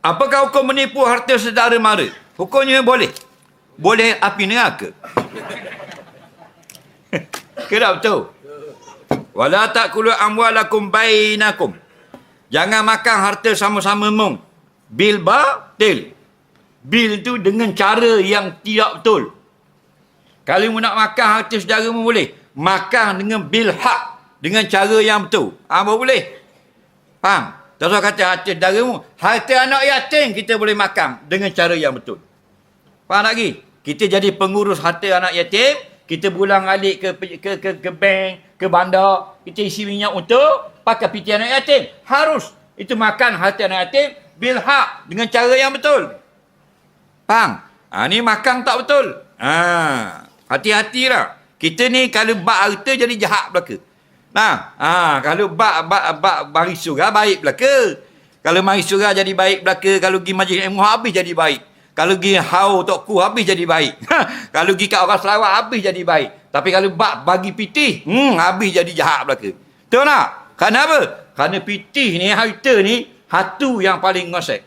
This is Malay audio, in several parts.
Apakah hukum menipu harta saudara mara? Hukumnya boleh. Boleh api neraka. Kira betul? Wala ta'kulu amwalakum bainakum. Jangan makan harta sama-sama mung. Bil batil. Bil tu dengan cara yang tidak betul. Kalau mu nak makan harta saudara mu boleh. Makan dengan bil hak. Dengan cara yang betul. Baru boleh. Faham? Tak usah kata harta saudara mu. Harta anak yatim kita boleh makan. Dengan cara yang betul. Faham lagi? Kita jadi pengurus harta anak yatim. Kita berulang alik ke bank, ke bandar. Kita isi minyak untuk pakai piti anak yatim. Harus. Itu makan harta anak yatim. Bil hak. Dengan cara yang betul. Faham? Ni makan tak betul. Hati-hatilah. Kita ni kalau bak harta jadi jahat belaka. Kalau bak mari surah baik belaka. Kalau mari surah jadi baik belaka. Kalau pergi majlis ilmu habis jadi baik. Kalau pergi hau tokku habis jadi baik. Kalau pergi kat orang Sarawak habis jadi baik. Tapi kalau bak bagi pitih, habis jadi jahat belaka. Betul tak? Kerana apa? Kerana pitih ni, harta ni, hatu yang paling ngosek.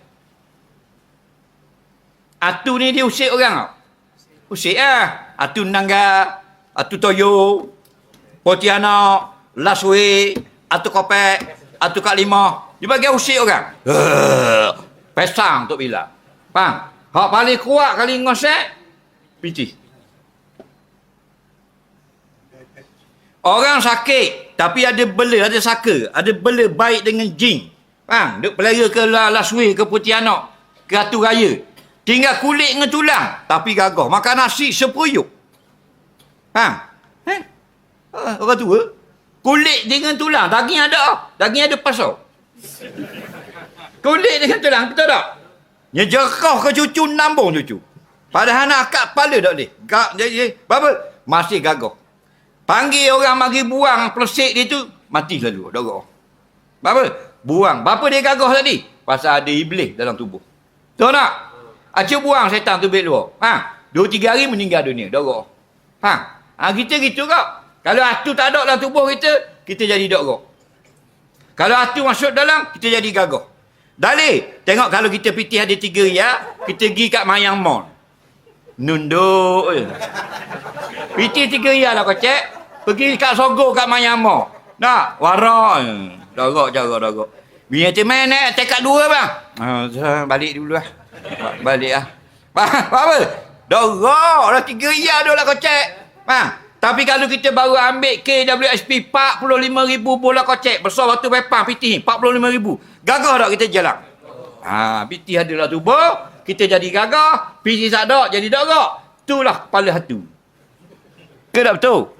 Hatu ni dia usik orang tau. Usik lah. Hatu Nangga, hatu Toyo, Pontianak, Laswe, hatu Kopek, hatu Kak Limah. Dia bagi usik orang. Pesang Tok Bila. Faham? Hak paling kuat kali ngosek, pitih. Orang sakit, tapi ada bela, ada saka. Ada bela baik dengan jin. Faham? Duk pelera ke Laswe, ke Pontianak, ke Hatu Raya. Tinggal kulit dengan tulang. Tapi gagah. Makan nasi sepuyuk. Faham? Orang tua. Kulit dengan tulang. Daging ada. Daging ada pasal. Kulit dengan tulang. Betul tak? Nyejerah ke cucu, nambung cucu. Padahal nak akak kepala tak boleh. Apa? Masih gagah. Panggil orang mari buang pelesik dia tu, mati selalu. Dorok. Apa? Buang. Berapa dia gagah tadi? Pasal ada iblis dalam tubuh. Tahu tak? Acik buang setan tu beg luar. 2-3 hari meninggal dunia. Dorok. Kita gitu kok. Kalau hatu tak ada dalam tubuh kita, kita jadi dorok. Kalau hatu masuk dalam, kita jadi gagah. Dalih. Tengok kalau kita pitih ada 3 riak, kita pergi kat Mayang Mall. Nunduk je. Pitih 3 riak lah kocek. Pergi kat Sogo kat Mayang Mall. Nak? Warak. Dorok. Biar teman naik tekad 2 bang. Balik dulu lah. Balik lah. Apa? Dorok lah 3 riak dah lah kocek. Tapi kalau kita baru ambil KWSP 45,000 bola kocek. Besar batu pepang pitih 45,000. Gagah tak kita jalan? Pitih adalah tubuh. Kita jadi gagah. Pitih tak ada jadi dorok. Itulah kepala hatu. Ke tak betul?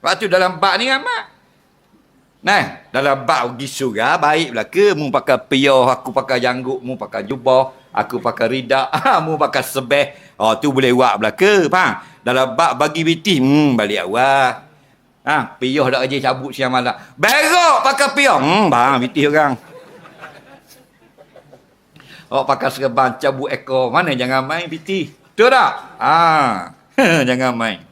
Waktu dalam bak ni amat. Dalam bak pergi surah baik belaka. Mu pakai piyah, aku pakai janggut, mu pakai jubah, aku pakai ridak, mu pakai sebeh. Tu boleh buat belaka. Faham? Dalam bak bagi bitih, balik awal. Piyah dak aja cabut siang malam. Berok pakai piyah. Bang, bitih orang. Pakai serban cabut ekor. Mana jangan main bitih. Betul tak? Jangan main.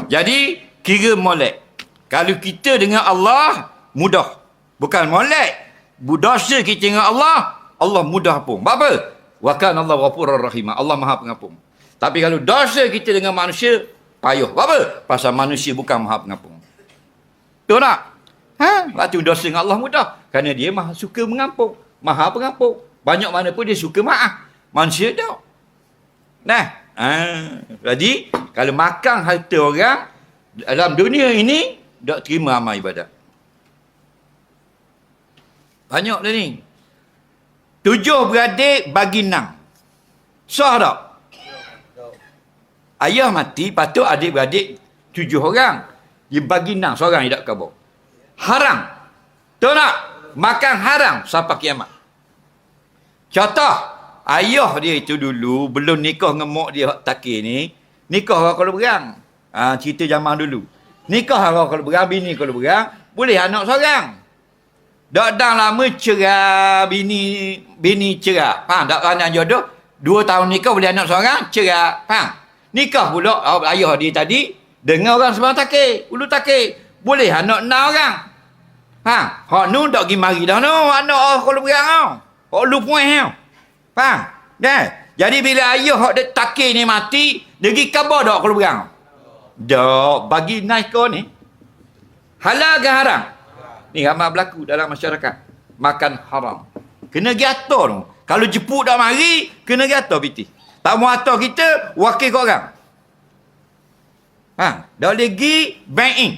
Jadi, kira molek. Kalau kita dengan Allah, mudah. Bukan molek. Dosa kita dengan Allah, Allah mudah pun. Apa? Wa kana Allah ghafurur rahim. Allah Maha Pengampun. Tapi kalau dosa kita dengan manusia, payah. Apa? Pasal manusia bukan Maha Pengampun. Betul tak? Waktu dosa dengan Allah mudah. Kerana dia Maha suka mengampun. Maha Pengampun. Banyak mana pun dia suka maaf. Manusia tak. Jadi, kalau makan harta orang, dalam dunia ini, tak terima amal ibadat. Banyak dah ni. 7 beradik bagi 6. Sah tak? Ayah mati, patut adik-beradik 7 orang. Dia bagi 6, seorang yang tak kabur. Haram. Tahu tak? Makan haram sampai kiamat. Contoh, ayah dia itu dulu, belum nikah dengan mak dia takir ni, nikah orang kalau berang. Cerita zaman dulu. Nikah orang kalau berang, bini kalau berang, boleh anak seorang. Tak dah lama cerai, bini cerai. Faham? Tak anak jodoh, 2 tahun nikah boleh anak seorang, cerai. Faham? Nikah pula, ayah dia tadi, dengan orang sebelah takir, ulu takir. Boleh anak 6 orang. Faham? Hak nu tak pergi mari dah nu, anak kalau berang tau. Hak lu puan tau. Faham? Dah. Jadi bila ayah hak dek takir ni mati, dia pergi khabar dak kalau berang. Dak bagi naik kau ni. Halal ke haram? Ni ramai berlaku dalam masyarakat. Makan haram. Kena giator tu. Kalau jeput dak mari, kena giator piti. Tak mau atur kita, wakil kau orang. Ha, dah boleh pergi bank in.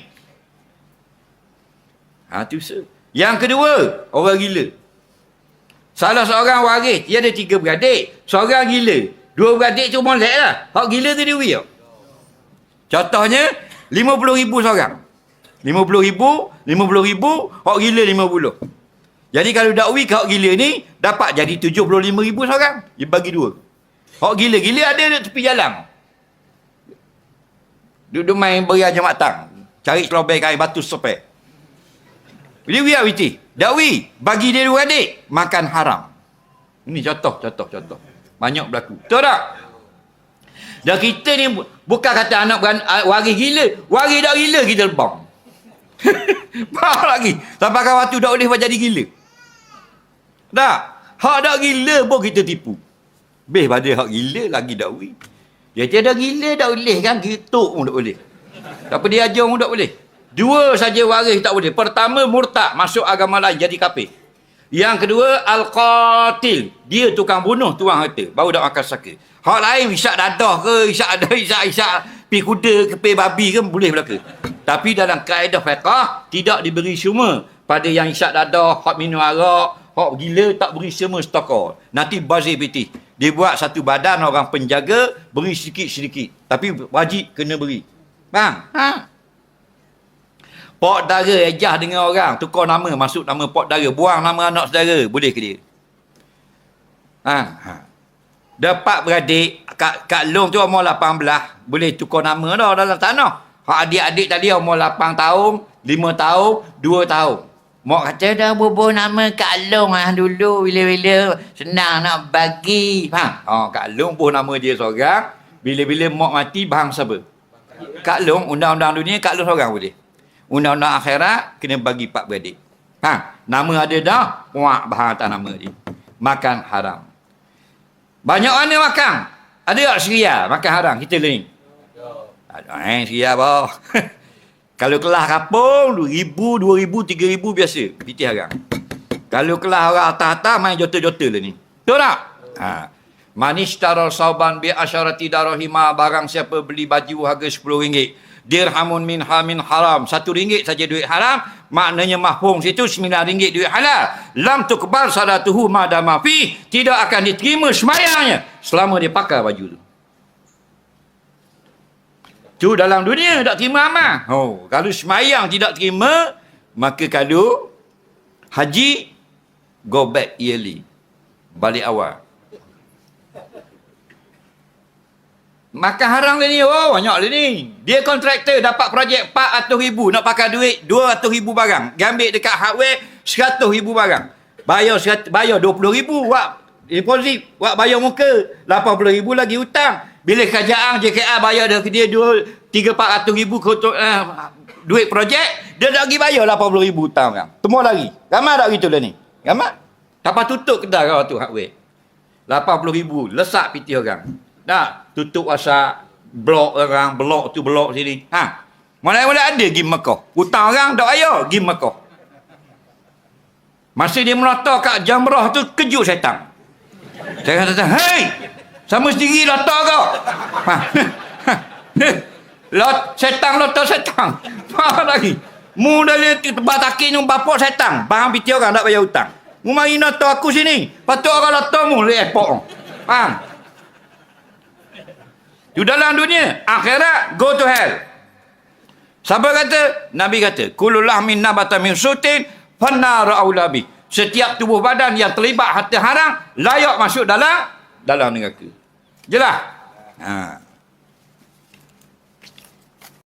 Ha, tu se. Yang kedua, orang gila. Salah seorang waris, dia ada 3 beradik. Seorang gila. 2 beradik tu molek lah. Hak gila tu dia beri. Contohnya, 50,000 seorang. 50,000, 50,000, hak gila 50. Jadi kalau dakwi ke hak gila ni, dapat jadi 75,000 seorang. Dia bagi 2. Hak gila-gila ada di tepi jalan. Duduk main berian Jumatang. Cari selobel kain batu sepek. Dia biar witi. Dakwi, bagi dia 2 adik, makan haram. Ini contoh. Banyak berlaku. Betul tak? Dan kita ni, bukan kata anak waris gila. Waris tak gila, kita lebang. Faham lagi? Sampai kan waktu tak boleh jadi gila. Tak? Hak tak gila pun kita tipu. Beh pada hak gila lagi dakwi. Dia tiada gila tak boleh kan? Gituk pun tak boleh. Tak apa dia ajar pun tak boleh. 2 saja waris tak boleh. Pertama, murtad. Masuk agama lain, jadi kafir. Yang kedua, al-qatil. Dia tukang bunuh, tuang harta. Baru dak makan saka. Hak lain, isyak dadah ke, isyak pi kuda ke, pi babi ke, boleh belaka. Tapi dalam kaedah fiqah, tidak diberi semua. Pada yang isyak dadah, hak minum arak, hak gila, tak beri semua stokor. Nanti bazir piti. Dia buat satu badan orang penjaga, beri sedikit-sedikit. Tapi wajib kena beri. Faham? Ha? Pok dara ejah dengan orang, tukar nama, masuk nama pok dara, buang nama anak saudara, boleh ke dia? Ha. Dapat beradik, Kak Long tu umur 18, boleh tukar nama dah dalam tanah. Hak adik-adik tadi umur 8 tahun, 5 tahun, 2 tahun. Mak kata dah bubuh nama Kak Long dulu, bila-bila senang nak bagi. Faham? Kak Long bubuh nama dia seorang, bila-bila mak mati, bahang siapa? Kak Long, undang-undang dunia, Kak Long seorang boleh. Undang-undang akhirat, kena bagi 4 beradik. Nama ada dah, puak bahang atas nama dia. Makan haram. Banyak mana makan? Ada tak seria makan haram? Kita learning. Ada seria apa? Kalau kelas kapung, 2,000, 2,000, 3,000 biasa. Piti haram. Kalau kelas orang atas-atas, main jota-jota lah ni. Betul tak? Manishtara sauban bi asyarati darahima, barang siapa beli baju harga RM10. Dirhamun minha min haram. RM1 saja duit haram. Maknanya mahfum situ RM9 duit halal. Lam tukbal salatuhu madama fi. Tidak akan diterima semayangnya selama dia pakai baju tu. Tu dalam dunia tak terima amal. Kalau semayang tidak terima, maka kalau haji, go back yearly. Balik awal. Makan haram dia ni, banyak dia ni. Dia kontraktor dapat projek 400,000, nak pakai duit 200,000 barang. Dia ambil dekat hardware 100,000 barang. Bayar 20,000 wak deposit, wak bayar muka, 80,000 lagi hutang. Bila kerajaan JKR bayar dia 300-400,000 duit projek, dia dah pergi bayar 80,000 hutang kan. Semua lagi. Ramai tak gitu lah ni? Ramai. Tanpa tutup kedai kau tu hardware. 80,000 lesak piti orang. Dah tutup WhatsApp, blok orang, blok tu blok sini. Mana-mana ada pergi Mekah. Hutang orang tak bayar, pergi Mekah. Masa dia melata kat jamrah tu, kejut syaitan. Saya kata, hei, sama sendiri lata kau. Syaitan lata syaitan. Faham lagi? Mu dari tempat takin yang bapak syaitan. Faham piti orang tak bayar hutang. Mu mari lata aku sini. Patut orang lata mu di airport. Faham? Di dalam dunia, akhirat, go to hell. Siapa kata? Nabi kata, kullu lahmin nabata min sutin, fannaru aulabi. Setiap tubuh badan yang terlibat harta haram, layak masuk dalam neraka. Jelas?